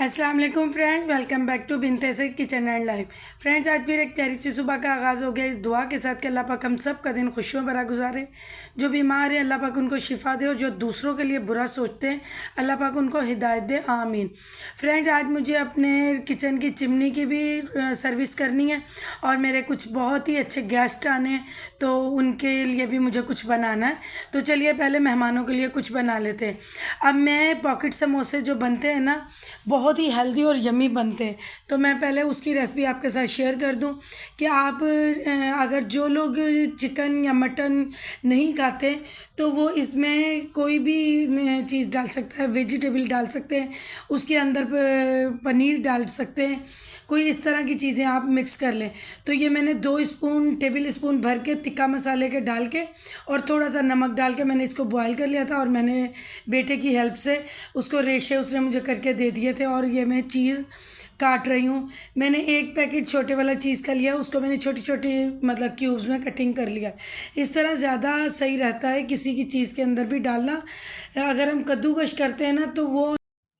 अस्सलाम वालेकुम friends, welcome back to Binte Saeed kitchen and life. Friends, आज फिर एक प्यारी सी सुबह का आगाज़ हो गया इस दुआ के साथ कि अल्लाह पाक हम सब का दिन खुशियों भरा गुजारे। जो बीमार है अल्लाह पाक उनको शिफा दे और जो दूसरों के लिए बुरा सोचते हैं अल्लाह पाक उनको हिदायत दे, आमीन। फ्रेंड्स, आज मुझे अपने किचन की चिमनी की भी सर्विस करनी है और मेरे कुछ बहुत ही अच्छे गेस्ट आने हैं, तो उनके लिए भी मुझे कुछ बनाना है। तो चलिए पहले मेहमानों के लिए कुछ बना लेते हैं। अब मैं पॉकेट समोसे जो बनते हैं ना, बहुत ही हेल्दी और यम्मी बनते हैं, तो मैं पहले उसकी रेसिपी आपके साथ शेयर कर दूं कि आप अगर जो लोग चिकन या मटन नहीं खाते तो वो इसमें कोई भी चीज़ डाल सकता है, वेजिटेबल डाल सकते हैं, उसके अंदर पनीर डाल सकते हैं, कोई इस तरह की चीज़ें आप मिक्स कर लें। तो ये मैंने 2 टेबल स्पून भर के तिक्का मसाले के डाल के और थोड़ा सा नमक डाल के मैंने इसको बॉयल कर लिया था और मैंने बेटे की हेल्प से उसको रेशे उसने मुझे करके दे दिए थे। और ये मैं चीज़ काट रही हूँ। मैंने एक पैकेट छोटे वाला चीज़ का लिया, उसको मैंने छोटी छोटी मतलब क्यूब्स में कटिंग कर लिया। इस तरह ज़्यादा सही रहता है किसी की चीज़ के अंदर भी डालना। अगर हम कद्दूकश करते हैं ना तो वो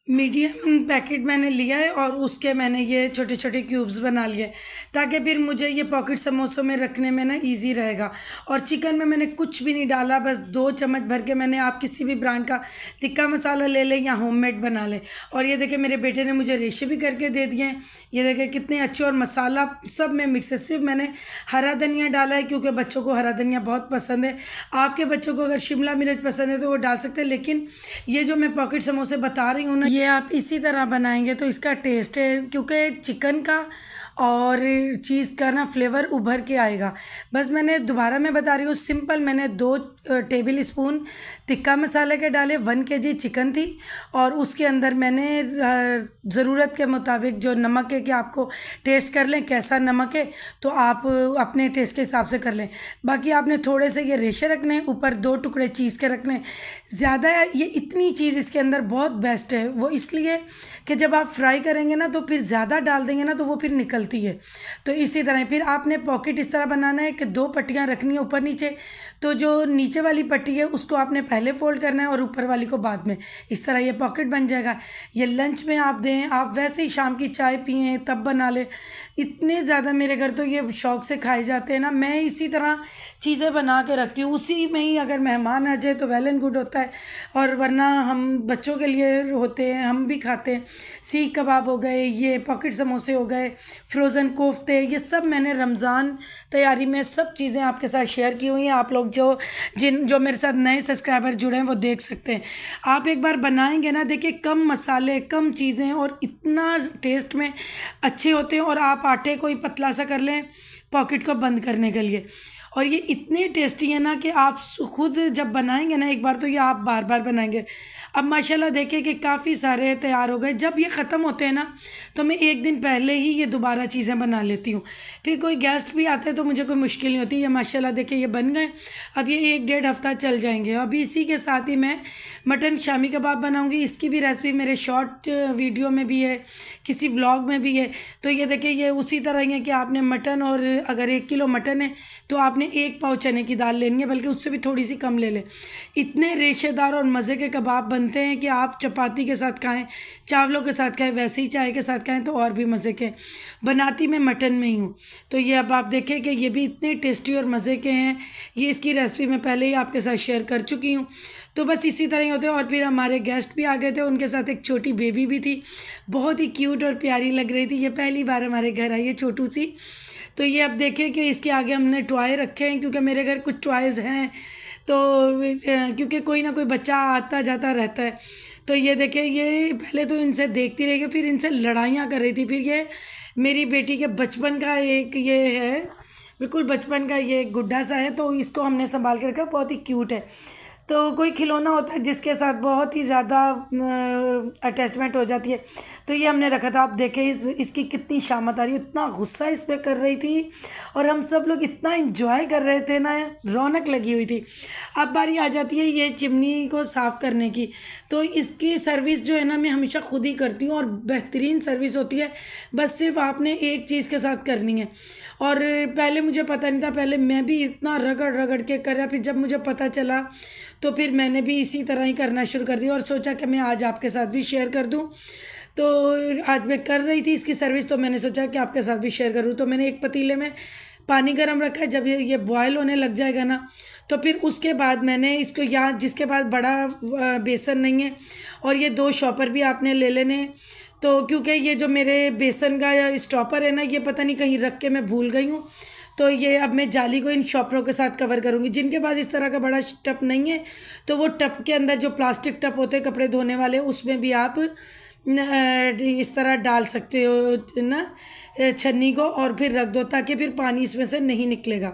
मीडियम पैकेट मैंने लिया है और उसके मैंने ये छोटे छोटे क्यूब्स बना लिए ताकि फिर मुझे ये पॉकेट समोसों में रखने में ना इजी रहेगा। और चिकन में मैंने कुछ भी नहीं डाला, बस 2 चम्मच भर के मैंने, आप किसी भी ब्रांड का टिक्का मसाला ले लें या होममेड बना लें। और ये देखिए मेरे बेटे ने मुझे रेशे भी करके दे दिए हैं, ये देखिए कितने अच्छे। और मसाला सब में मिक्स है, सिर्फ मैंने हरा धनिया डाला है क्योंकि बच्चों को हरा धनिया बहुत पसंद है। आपके बच्चों को अगर शिमला मिर्च पसंद है तो वो डाल सकते हैं, लेकिन ये जो मैं पॉकेट समोसे बता रही हूँ ना, ये आप इसी तरह बनाएंगे तो इसका टेस्ट है, क्योंकि चिकन का और चीज़ का ना फ्लेवर उभर के आएगा। बस मैंने दोबारा मैं बता रही हूँ, सिंपल मैंने 2 टेबल स्पून टिक्का मसाले के डाले, 1 kg चिकन थी और उसके अंदर मैंने ज़रूरत के मुताबिक जो नमक है कि आपको टेस्ट कर लें कैसा नमक है तो आप अपने टेस्ट के हिसाब से कर लें। बाकी आपने थोड़े से ये रेशे रखने हैं, ऊपर 2 टुकड़े चीज़ के रखने हैं। ज़्यादा ये इतनी चीज़ इसके अंदर बहुत बेस्ट है, वो इसलिए कि जब आप फ्राई करेंगे ना तो फिर ज़्यादा डाल देंगे ना तो वो फिर निकलती है। तो इसी तरह फिर आपने पॉकेट इस तरह बनाना है कि 2 पट्टियाँ रखनी है ऊपर नीचे। तो जो नीचे वाली पट्टी है उसको आपने पहले फोल्ड करना है और ऊपर वाली को बाद में। इस तरह ये पॉकेट बन जाएगा। ये लंच में आप दें, आप वैसे ही शाम की चाय पिए तब बना ले। इतने ज़्यादा मेरे घर तो ये शौक़ से खाए जाते हैं ना, मैं इसी तरह चीज़ें बना के रखती हूँ। उसी में ही अगर मेहमान आ जाए तो वेल एंड गुड होता है, और वरना हम बच्चों के लिए होते हैं, हम भी खाते हैं। सीख कबाब हो गए, ये पॉकेट समोसे हो गए, फ्रोज़न कोफ्ते, ये सब मैंने रमज़ान तैयारी में सब चीज़ें आपके साथ शेयर की हुई हैं। आप लोग जो मेरे साथ नए सब्सक्राइबर जुड़े हैं वो देख सकते हैं। आप एक बार बनाएंगे ना, देखिए कम मसाले कम चीज़ें और इतना टेस्ट में अच्छे होते हैं। और आप आटे को ही पतला सा कर लें पॉकेट को बंद करने के लिए, और ये इतने टेस्टी है ना कि आप खुद जब बनाएंगे ना एक बार तो ये आप बार बार बनाएंगे। अब माशाल्लाह देखिए कि काफ़ी सारे तैयार हो गए। जब ये ख़त्म होते हैं ना तो मैं एक दिन पहले ही ये दोबारा चीज़ें बना लेती हूँ, फिर कोई गेस्ट भी आते हैं तो मुझे कोई मुश्किल नहीं होती। ये माशाल्लाह देखिए ये बन गए। अब ये 1-1.5 हफ्ता चल जाएंगे। अभी इसी के साथ ही मैं मटन शामी कबाब बनाऊँगी। इसकी भी रेसिपी मेरे शॉर्ट वीडियो में भी है, किसी व्लॉग में भी है। तो ये देखिए ये उसी तरह ही है कि आपने मटन, और अगर 1 किलो मटन है तो आपने 1 पाव चने की दाल लेनी है, बल्कि उससे भी थोड़ी सी कम ले लें। इतने रेशेदार और मज़े के कबाब बनते हैं कि आप चपाती के साथ खाएं, चावलों के साथ खाएं, वैसे ही चाय के साथ खाएं तो और भी मज़े के। बनाती मैं मटन में ही हूँ। तो ये अब आप देखें कि ये भी इतने टेस्टी और मज़े के हैं। ये इसकी रेसिपी मैं पहले ही आपके साथ शेयर कर चुकी हूँ। तो बस इसी तरह ही होते हैं। और फिर हमारे गेस्ट भी आ गए थे, उनके साथ एक छोटी बेबी भी थी, बहुत ही क्यूट और प्यारी लग रही थी। ये पहली बार हमारे घर आई है छोटू सी। तो ये अब देखें कि इसके आगे हमने टॉय रखे हैं, क्योंकि मेरे घर कुछ टॉयज़ हैं तो क्योंकि कोई ना कोई बच्चा आता जाता रहता है। तो ये देखें, ये पहले तो इनसे देखती रही, फिर इनसे लड़ाइयाँ कर रही थी। फिर ये मेरी बेटी के बचपन का एक ये है, बिल्कुल बचपन का ये गुड्डा सा है, तो इसको हमने संभाल के रखा, बहुत ही क्यूट है। तो कोई खिलौना होता है जिसके साथ बहुत ही ज़्यादा अटैचमेंट हो जाती है, तो ये हमने रखा था। आप देखें इसकी कितनी शामत आ रही है, इतना गुस्सा इस पर कर रही थी और हम सब लोग इतना इंजॉय कर रहे थे ना, रौनक लगी हुई थी। अब बारी आ जाती है ये चिमनी को साफ़ करने की। तो इसकी सर्विस जो है ना मैं हमेशा खुद ही करती हूँ और बेहतरीन सर्विस होती है। बस सिर्फ आपने एक चीज़ के साथ करनी है। और पहले मुझे पता नहीं था, पहले मैं भी इतना रगड़ रगड़ के कर रहा, फिर जब मुझे पता चला तो फिर मैंने भी इसी तरह ही करना शुरू कर दिया और सोचा कि मैं आज आपके साथ भी शेयर कर दूँ। तो आज मैं कर रही थी इसकी सर्विस, तो मैंने सोचा कि आपके साथ भी शेयर करूँ। तो मैंने एक पतीले में पानी गर्म रखा है, जब ये बॉयल होने लग जाएगा ना, तो फिर उसके बाद मैंने इसको, यहाँ जिसके पास बड़ा बेसन नहीं है, और ये 2 शॉपर भी आपने ले लेने हैं। तो क्योंकि ये जो मेरे बेसन का स्टॉपर है ना, ये पता नहीं कहीं रख के मैं भूल गई हूँ, तो ये अब मैं जाली को इन शॉपरों के साथ कवर करूँगी। जिनके पास इस तरह का बड़ा टप नहीं है, तो वो टप के अंदर जो प्लास्टिक टप होते हैं कपड़े धोने वाले, उसमें भी आप इस तरह डाल सकते हो ना छन्नी को, और फिर रख दो ताकि फिर पानी इसमें से नहीं निकलेगा।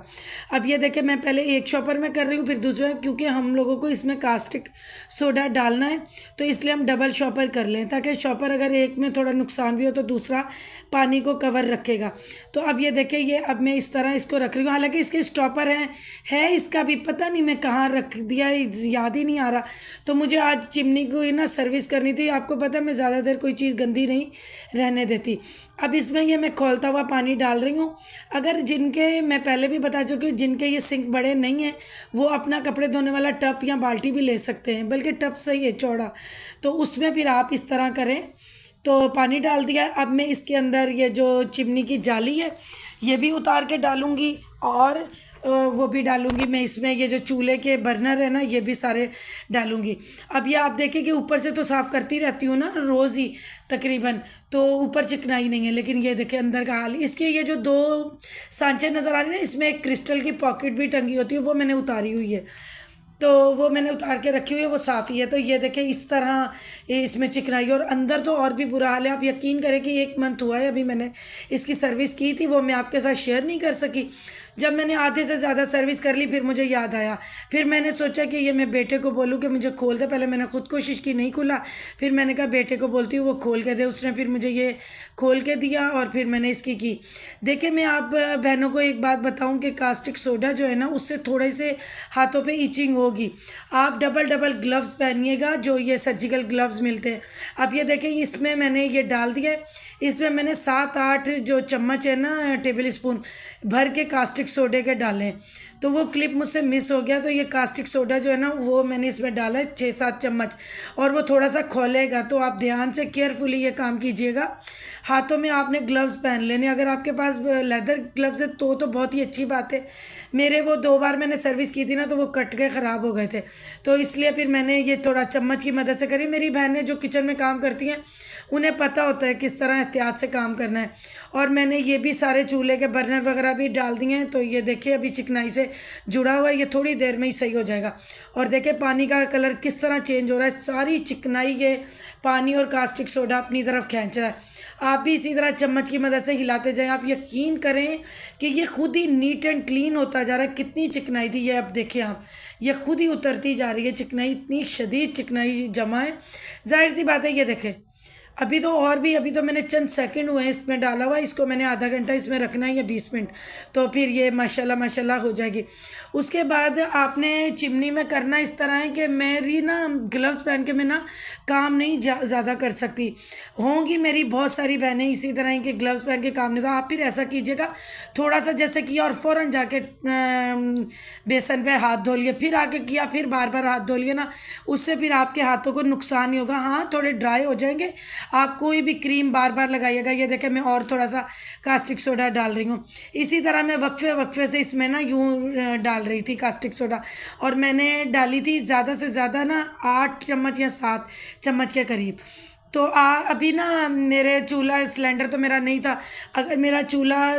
अब ये देखें, मैं पहले एक शॉपर में कर रही हूँ, फिर दूसरे, क्योंकि हम लोगों को इसमें कास्टिक सोडा डालना है, तो इसलिए हम डबल शॉपर कर लें, ताकि शॉपर अगर एक में थोड़ा नुकसान भी हो तो दूसरा पानी को कवर रखेगा। तो अब ये देखें, ये अब मैं इस तरह इसको रख रही हूँ। हालांकि इसके स्टॉपर है इसका भी पता नहीं मैं कहाँ रख दिया, याद ही नहीं आ रहा। तो मुझे आज चिमनी को ही ना सर्विस करनी थी। आपको पता है मैं ज़्यादा देर कोई चीज़ गंदी नहीं रहने देती। अब इसमें ये मैं खौलता हुआ पानी डाल रही हूँ। अगर जिनके, मैं पहले भी बता चुकी हूँ, जिनके ये सिंक बड़े नहीं हैं, वो अपना कपड़े धोने वाला टब या बाल्टी भी ले सकते हैं, बल्कि टब सही है चौड़ा, तो उसमें फिर आप इस तरह करें। तो पानी डाल दिया। अब मैं इसके अंदर ये जो चिमनी की जाली है ये भी उतार के डालूँगी, और वो भी डालूँगी मैं इसमें। ये जो चूल्हे के बर्नर है ना, ये भी सारे डालूँगी। अब ये आप देखें कि ऊपर से तो साफ़ करती रहती हूँ ना रोज़ ही तकरीबन, तो ऊपर चिकनाई नहीं है, लेकिन ये देखें अंदर का हाल। इसके ये जो 2 सांचे नज़र आ रहे हैं ना, इसमें एक क्रिस्टल की पॉकेट भी टंगी होती है, वो मैंने उतारी हुई है, तो वो मैंने उतार के रखी हुई है, वो साफ़ ही है। तो ये देखें इस तरह इसमें चिकनाई, और अंदर तो और भी बुरा हाल है। आप यकीन करें कि 1 मंथ हुआ है अभी मैंने इसकी सर्विस की थी, वो मैं आपके साथ शेयर नहीं कर सकी। जब मैंने आधे से ज़्यादा सर्विस कर ली, फिर मुझे याद आया, फिर मैंने सोचा कि ये मैं बेटे को बोलूँ कि मुझे खोल दे। पहले मैंने खुद कोशिश की, नहीं खुला, फिर मैंने कहा बेटे को बोलती हूँ वो खोल के दे। उसने फिर मुझे ये खोल के दिया, और फिर मैंने इसकी की। देखिए, मैं आप बहनों को एक बात बताऊँ कि कास्टिक सोडा जो है ना, उससे थोड़े से हाथों पे इचिंग होगी। आप डबल ग्लव्स पहनिएगा, जो ये सर्जिकल ग्लव्स मिलते हैं। अब ये देखिए, इसमें मैंने ये डाल दिया है। इसमें मैंने 7-8 जो चम्मच है ना, टेबल स्पून भर के कास्टिक सोडे के डालें। तो वो क्लिप मुझसे मिस हो गया। तो ये कास्टिक सोडा जो है ना, वो मैंने इसमें डाला है 6-7 चम्मच, और वो थोड़ा सा खोलेगा। तो आप ध्यान से केयरफुली ये काम कीजिएगा। हाथों में आपने ग्लव्स पहन लेने, अगर आपके पास लेदर ग्लव्स है तो बहुत ही अच्छी बात है। मेरे वो 2 बार मैंने सर्विस की थी ना, तो वो कट के ख़राब हो गए थे, तो इसलिए फिर मैंने ये थोड़ा चम्मच की मदद से करी। मेरी बहनें जो किचन में काम करती हैं, उन्हें पता होता है किस तरह एहतियात से काम करना है। और मैंने ये भी सारे चूल्हे के बर्नर वगैरह भी डाल दिए हैं। तो ये देखिए, अभी चिकनाई से जुड़ा हुआ है, ये थोड़ी देर में ही सही हो जाएगा। और देखिए पानी का कलर किस तरह चेंज हो रहा है, सारी चिकनाई ये पानी और कास्टिक सोडा अपनी तरफ खींच रहा है। आप भी इसी तरह चम्मच की मदद से हिलाते जाएं। आप यकीन करें कि ये खुद ही नीट एंड क्लीन होता जा रहा है। कितनी चिकनाई थी ये, अब देखें आप, ये खुद ही उतरती जा रही है चिकनाई, इतनी शदीद चिकनाई जमा है। जाहिर सी बात है, ये देखें अभी तो, और भी अभी तो मैंने चंद सेकंड हुए हैं इसमें डाला हुआ। इसको मैंने आधा घंटा इसमें रखना है या 20 मिनट, तो फिर ये माशाल्लाह माशाल्लाह हो जाएगी। उसके बाद आपने चिमनी में करना इस तरह है कि मेरी ना ग्लव्स पहन के मैं ना काम नहीं ज़्यादा कर सकती। होंगी मेरी बहुत सारी बहनें इसी तरह के ग्लव्स पहन के काम नहीं, तो आप फिर ऐसा कीजिएगा, थोड़ा सा जैसे किया और फ़ौरन जाके बेसन पे हाथ धो लिए, फिर आके किया, फिर बार बार हाथ धो लिए ना, उससे फिर आपके हाथों को नुकसान ही होगा। हाँ, थोड़े ड्राई हो जाएंगे। आप कोई भी क्रीम बार बार लगाइएगा। ये देखें, मैं और थोड़ा सा कास्टिक सोडा डाल रही हूँ। इसी तरह मैं वक्फे से इसमें ना यूँ डाल रही थी कास्टिक सोडा, और मैंने डाली थी ज़्यादा से ज़्यादा ना 8 चम्मच या 7 चम्मच के करीब। तो अभी ना मेरे चूल्हा सिलेंडर तो मेरा नहीं था। अगर मेरा चूल्हा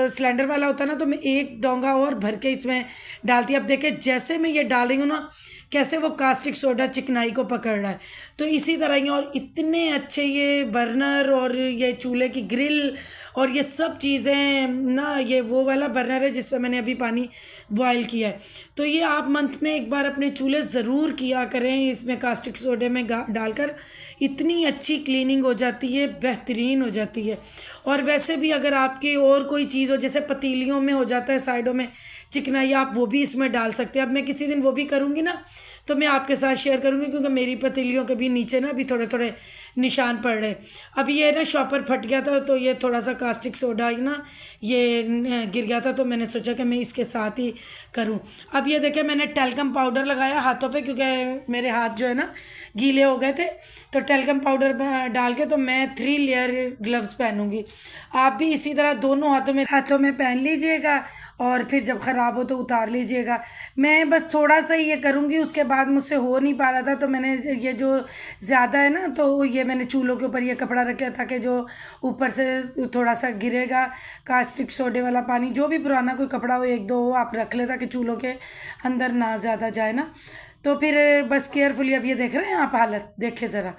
सिलेंडर वाला होता ना, तो मैं 1 डोंगा और भर के इसमें डालती। अब देखें जैसे मैं ये डाल रही हूँ ना, कैसे वो कास्टिक सोडा चिकनाई को पकड़ रहा है। तो इसी तरह ही, और इतने अच्छे ये बर्नर और ये चूल्हे की ग्रिल और ये सब चीज़ें ना, ये वो वाला बर्नर है जिस पर मैंने अभी पानी बॉयल किया है। तो ये आप मंथ में एक बार अपने चूल्हे ज़रूर किया करें, इसमें कास्टिक सोडे में डालकर इतनी अच्छी क्लीनिंग हो जाती है, बेहतरीन हो जाती है। और वैसे भी अगर आपकी और कोई चीज़ हो, जैसे पतीलियों में हो जाता है साइडों में चिकनाई, आप वो भी इसमें डाल सकते हैं। अब मैं किसी दिन वो भी करूँगी ना, तो मैं आपके साथ शेयर करूँगी, क्योंकि मेरी पतीलियों के भी नीचे ना अभी थोड़े थोड़े निशान पड़ रहे। अब ये ना शॉपर फट गया था, तो ये थोड़ा सा कास्टिक सोडा ना ये गिर गया था, तो मैंने सोचा कि मैं इसके साथ ही करूं। अब ये देखें, मैंने टेल्कम पाउडर लगाया हाथों पे, क्योंकि मेरे हाथ जो है ना गीले हो गए थे। तो टेल्कम पाउडर डाल के तो मैं 3 लेयर ग्लव्स पहनूंगी। आप भी इसी तरह दोनों हाथों में पहन लीजिएगा, और फिर जब ख़राब हो तो उतार लीजिएगा। मैं बस थोड़ा सा ये करूँगी, उसके बाद मुझसे हो नहीं पा रहा था, तो मैंने ये जो ज़्यादा है ना, तो ये मैंने चूल्हों के ऊपर ये कपड़ा रख लिया, ताकि जो ऊपर से थोड़ा सा गिरेगा कास्टिक सोडे वाला पानी, जो भी पुराना कोई कपड़ा हो, 1-2 हो, आप रख ले, ताकि चूल्हों के अंदर ना ज़्यादा जाए ना। तो फिर बस केयरफुली, अब ये देख रहे हैं आप हालत, देखे ज़रा।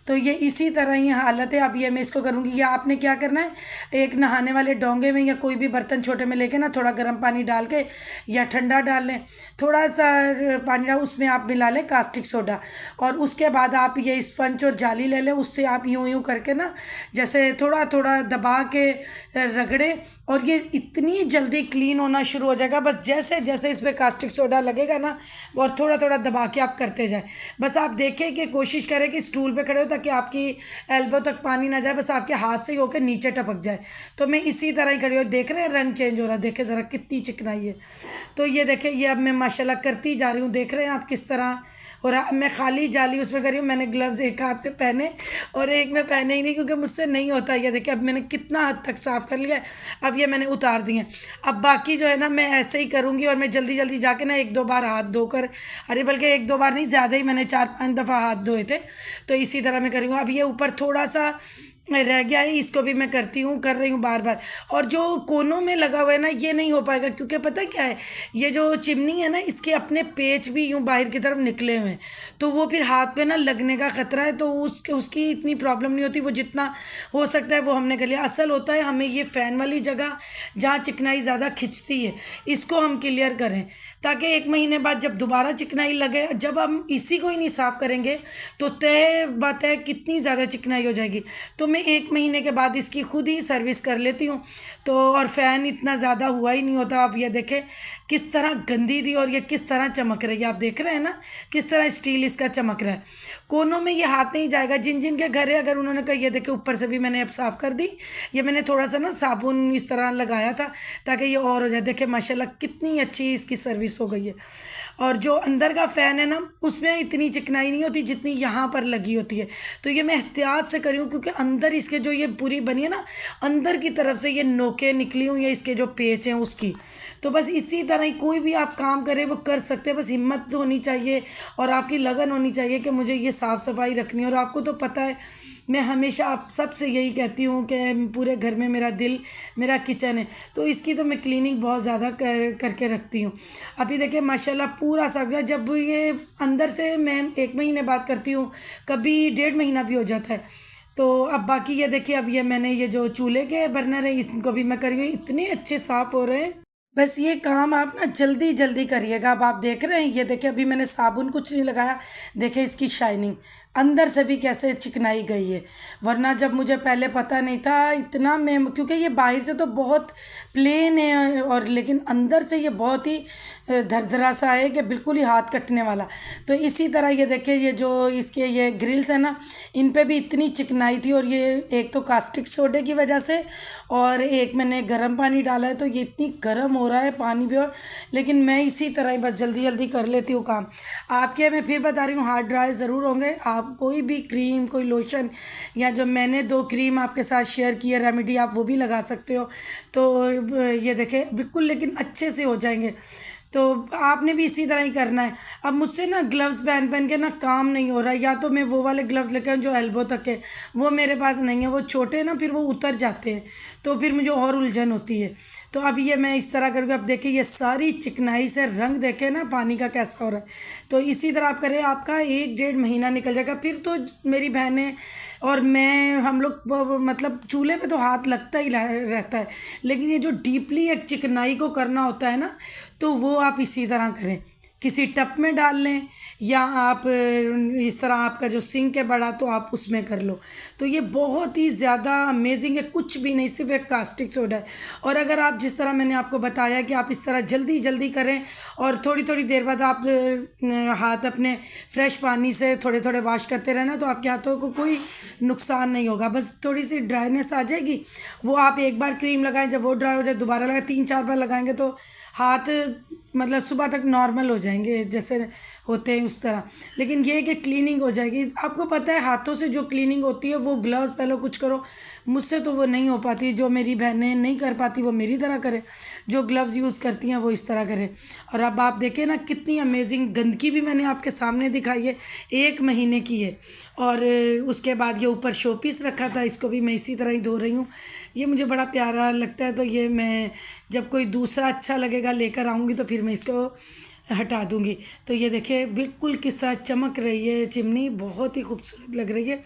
तो ये इसी तरह ही हालत है। अब ये मैं इसको करूँगी। या आपने क्या करना है, एक नहाने वाले डोंगे में या कोई भी बर्तन छोटे में लेके ना थोड़ा गर्म पानी डाल के या ठंडा डाल लें, थोड़ा सा पानी डाल, उसमें आप मिला लें कास्टिक सोडा, और उसके बाद आप ये स्पंज और जाली ले लें। उससे आप यूँ यूँ करके ना जैसे थोड़ा थोड़ा दबा के रगड़े, और ये इतनी जल्दी क्लीन होना शुरू हो जाएगा। बस जैसे जैसे इस पर कास्टिक सोडा लगेगा ना, और थोड़ा थोड़ा दबा के आप करते जाए। बस आप देखें कि कोशिश करें कि स्टूल पे खड़े हो, ताकि आपकी एल्बो तक पानी ना जाए, बस आपके हाथ से ही होकर नीचे टपक जाए। तो मैं इसी तरह ही खड़ी हूँ। देख रहे हैं रंग चेंज हो रहा है, देखें ज़रा कितनी चिकनाई है। तो ये देखें, ये अब मैं माशाल्लाह करती जा रही हूँ। देख रहे हैं आप किस तरह हो रहा। मैं खाली जाली उसमें कर रही हूँ। मैंने ग्लव्स एक हाथ पे पहने और एक में पहने ही नहीं, क्योंकि मुझसे नहीं होता। ये देखिए, अब मैंने कितना हद तक साफ़ कर लिया है। अब ये मैंने उतार दिए। अब बाकी जो है ना, मैं ऐसे ही करूँगी, और मैं जल्दी जल्दी जाके ना 1-2 बार हाथ धोकर, अरे बल्कि 1-2 बार नहीं, ज़्यादा ही, मैंने 4-5 दफ़ा हाथ धोए थे। तो इसी तरह मैं करूँगी। अब ये ऊपर थोड़ा सा रह गया है, इसको भी मैं कर रही हूँ बार बार। और जो कोनों में लगा हुआ है ना, ये नहीं हो पाएगा, क्योंकि पता क्या है, ये जो चिमनी है ना, इसके अपने पेच भी यूँ बाहर की तरफ निकले हुए हैं, तो वो फिर हाथ पे ना लगने का खतरा है। तो उसकी इतनी प्रॉब्लम नहीं होती। वो जितना हो सकता है वो हमने कर लिया। असल होता है हमें ये फ़ैन वाली जगह जहाँ चिकनाई ज़्यादा खिंचती है, इसको हम क्लियर करें, ताकि 1 महीने बाद जब दोबारा चिकनाई लगे, जब हम इसी को ही नहीं साफ़ करेंगे, तो तय बात है कितनी ज़्यादा चिकनाई हो जाएगी। तो मैं 1 महीने के बाद इसकी खुद ही सर्विस कर लेती हूँ। तो और फ़ैन इतना ज़्यादा हुआ ही नहीं होता। आप ये देखें किस तरह गंदी थी, और ये किस तरह चमक रही है। आप देख रहे हैं ना किस तरह स्टील इसका चमक रहा है। कोनों में ये हाथ नहीं जाएगा। जिन जिन के घर है, अगर उन्होंने कहा, ये देखे ऊपर से भी मैंने अब साफ़ कर दी। ये मैंने थोड़ा सा ना साबुन इस तरह लगाया था, ताकि ये और हो जाए। देखे माशाल्लाह कितनी अच्छी इसकी सर्विस हो गई है। और जो अंदर का फ़ैन है ना, उसमें इतनी चिकनाई नहीं होती जितनी यहाँ पर लगी होती है। तो ये मैं एहतियात से करी हूँ, क्योंकि अंदर इसके जो ये पूरी बनी है ना, अंदर की तरफ से ये नोकें निकली हुई है, इसके जो पेच हैं उसकी। तो बस इसी तरह ही कोई भी आप काम करें वो कर सकते हैं। बस हिम्मत होनी चाहिए, और आपकी लगन होनी चाहिए कि मुझे ये साफ़ सफाई रखनी है। और आपको तो पता है, मैं हमेशा आप सबसे यही कहती हूँ कि पूरे घर में मेरा दिल मेरा किचन है, तो इसकी तो मैं क्लीनिंग बहुत ज़्यादा करके रखती हूँ। अभी देखिए माशाल्लाह पूरा साफ गया। जब ये अंदर से मैं 1 महीने बाद करती हूँ, कभी 1.5 महीना भी हो जाता है। तो अब बाकी ये देखिए, अब ये मैंने ये जो चूल्हे के बर्नर है, इसको भी मैं करी हूँ। इतने अच्छे साफ़ हो रहे हैं। बस ये काम आप ना जल्दी जल्दी करिएगा। अब आप देख रहे हैं, ये देखिए, अभी मैंने साबुन कुछ नहीं लगाया, देखे इसकी शाइनिंग अंदर से भी कैसे चिकनाई गई है। वरना जब मुझे पहले पता नहीं था इतना, मैं क्योंकि ये बाहर से तो बहुत प्लेन है, और लेकिन अंदर से ये बहुत ही धरधरा सा है कि बिल्कुल ही हाथ कटने वाला। तो इसी तरह ये देखिए, ये जो इसके ये ग्रिल्स है ना, इन पे भी इतनी चिकनाई थी। और ये एक तो कास्टिक सोडे की वजह से, और एक मैंने गर्म पानी डाला है, तो ये इतनी गर्म हो रहा है पानी भी। और लेकिन मैं इसी तरह ही बस जल्दी जल्दी कर लेती हूँ काम। आपके मैं फिर बता रही हूँ, हाथ ड्राई ज़रूर होंगे। आप कोई भी क्रीम, कोई लोशन, या जो मैंने 2 क्रीम आपके साथ शेयर की है रेमेडी, आप वो भी लगा सकते हो। तो ये देखें बिल्कुल, लेकिन अच्छे से हो जाएंगे। तो आपने भी इसी तरह ही करना है। अब मुझसे ना ग्लव्स पहन पहन के ना काम नहीं हो रहा है। या तो मैं वो वाले ग्लव्स लेके आऊँ जो एल्बो तक है, वो मेरे पास नहीं है, वो छोटे ना, फिर वो उतर जाते हैं, तो फिर मुझे और उलझन होती है। तो अब ये मैं इस तरह करके, अब देखिए ये सारी चिकनाई से रंग देखे ना पानी का कैसा हो रहा है। तो इसी तरह आप करें, आपका 1-1.5 महीना निकल जाएगा। फिर तो मेरी बहनें और मैं, हम लोग मतलब चूल्हे पे तो हाथ लगता ही रहता है, लेकिन ये जो डीपली एक चिकनाई को करना होता है ना, तो वो आप इसी तरह करें। किसी टब में डाल लें, या आप इस तरह आपका जो सिंक है बड़ा तो आप उसमें कर लो। तो ये बहुत ही ज़्यादा अमेजिंग है, कुछ भी नहीं, सिर्फ एक कास्टिक सोडा है। और अगर आप जिस तरह मैंने आपको बताया कि आप इस तरह जल्दी जल्दी करें और थोड़ी थोड़ी देर बाद आप हाथ अपने फ्रेश पानी से थोड़े थोड़े वॉश करते रहना, तो आपके हाथों को कोई नुकसान नहीं होगा। बस थोड़ी सी ड्राइनेस आ जाएगी, वो आप एक बार क्रीम लगाएं, जब वो ड्राई हो जाए दोबारा लगाएं, 3-4 बार लगाएंगे तो हाथ मतलब सुबह तक नॉर्मल हो जाएंगे जैसे होते हैं उस तरह। लेकिन ये है कि क्लीनिंग हो जाएगी। आपको पता है हाथों से जो क्लीनिंग होती है वो ग्लव्स पहले कुछ करो, मुझसे तो वो नहीं हो पाती। जो मेरी बहनें नहीं कर पाती वो मेरी तरह करे, जो ग्लव्स यूज़ करती हैं वो इस तरह करे। और अब आप देखें ना कितनी अमेजिंग गंदगी भी मैंने आपके सामने दिखाई है, 1 महीने की है। और उसके बाद ये ऊपर शोपीस रखा था, इसको भी मैं इसी तरह ही धो रही हूँ। ये मुझे बड़ा प्यारा लगता है, तो ये मैं जब कोई दूसरा अच्छा लगेगा लेकर आऊँगी तो फिर मैं इसको हटा दूँगी। तो ये देखिए बिल्कुल किस तरह चमक रही है चिमनी, बहुत ही खूबसूरत लग रही है,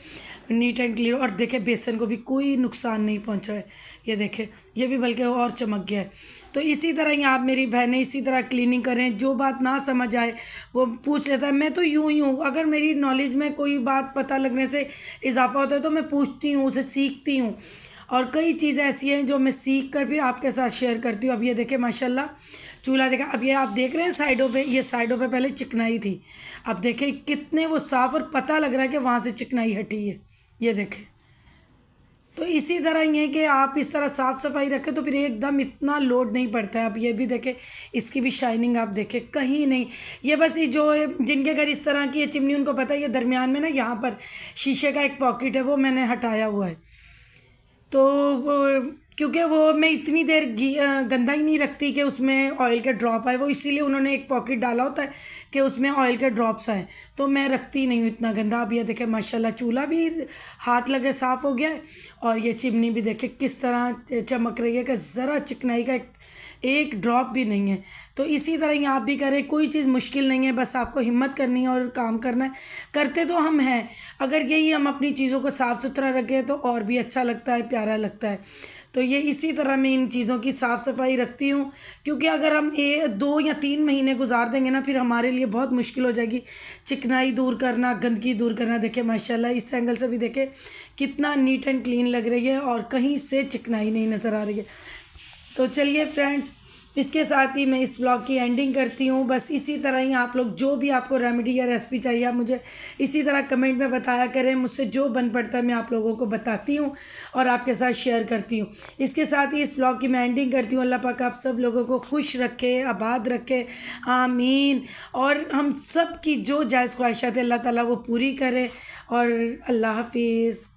नीट एंड क्लियर। और देखे बेसन को भी कोई नुकसान नहीं पहुंचा है, ये देखे ये भी बल्कि और चमक गया है। तो इसी तरह ही आप मेरी बहनें इसी तरह क्लीनिंग करें। जो बात ना समझ आए वो पूछ लेता है, मैं तो यूँ ही हूँ, अगर मेरी नॉलेज में कोई बात पता लगने से इजाफा होता है तो मैं पूछती हूँ, उसे सीखती हूँ। और कई चीज़ें ऐसी हैं जो मैं सीख कर फिर आपके साथ शेयर करती हूँ। अब ये देखें माशाल्लाह चूल्हा देखा, अब ये आप देख रहे हैं साइडों पे, ये साइडों पे पहले चिकनाई थी, अब देखें कितने वो साफ़, और पता लग रहा है कि वहाँ से चिकनाई हटी है, ये देखें। तो इसी तरह ही है कि आप इस तरह साफ़ सफाई रखें तो फिर एकदम इतना लोड नहीं पड़ता है। अब ये भी देखें, इसकी भी शाइनिंग आप देखें, कहीं नहीं। ये बस ये जो जिनके घर इस तरह की है चिमनी उनको पता है, ये दरमियान में ना यहाँ पर शीशे का एक पॉकेट है, वो मैंने हटाया हुआ है। तो क्योंकि वो मैं इतनी देर गंदा ही नहीं रखती कि उसमें ऑयल के ड्रॉप आए, वो इसीलिए उन्होंने एक पॉकेट डाला होता है कि उसमें ऑयल के ड्रॉप्स आए, तो मैं रखती नहीं हूँ इतना गंदा। अब ये देखें माशाल्लाह चूल्हा भी हाथ लगे साफ़ हो गया है, और ये चिमनी भी देखें किस तरह चमक रही है कि ज़रा चिकनाई का एक ड्रॉप भी नहीं है। तो इसी तरह ही आप भी करें, कोई चीज़ मुश्किल नहीं है, बस आपको हिम्मत करनी है और काम करना है। करते तो हम हैं, अगर यही हम अपनी चीज़ों को साफ़ सुथरा रखें तो और भी अच्छा लगता है, प्यारा लगता है। तो ये इसी तरह मैं इन चीज़ों की साफ़ सफाई रखती हूँ, क्योंकि अगर हम 2 या 3 महीने गुजार देंगे ना, फिर हमारे लिए बहुत मुश्किल हो जाएगी चिकनाई दूर करना, गंदगी दूर करना। देखिए माशाल्लाह इस एंगल से भी देखें कितना नीट एंड क्लीन लग रही है, और कहीं से चिकनाई नहीं नज़र आ रही है। तो चलिए फ्रेंड्स, इसके साथ ही मैं इस ब्लॉग की एंडिंग करती हूँ। बस इसी तरह ही आप लोग जो भी आपको रेमेडी या रेसिपी चाहिए आप मुझे इसी तरह कमेंट में बताया करें, मुझसे जो बन पड़ता है मैं आप लोगों को बताती हूँ और आपके साथ शेयर करती हूँ। इसके साथ ही इस ब्लॉग की मैं एंडिंग करती हूँ। अल्लाह पाक आप सब लोगों को खुश रखे, आबाद रखे, आमीन। और हम सब की जो जायज़ ख्वाहिशात है अल्लाह ताला वो पूरी करे। और अल्लाह हाफिज़।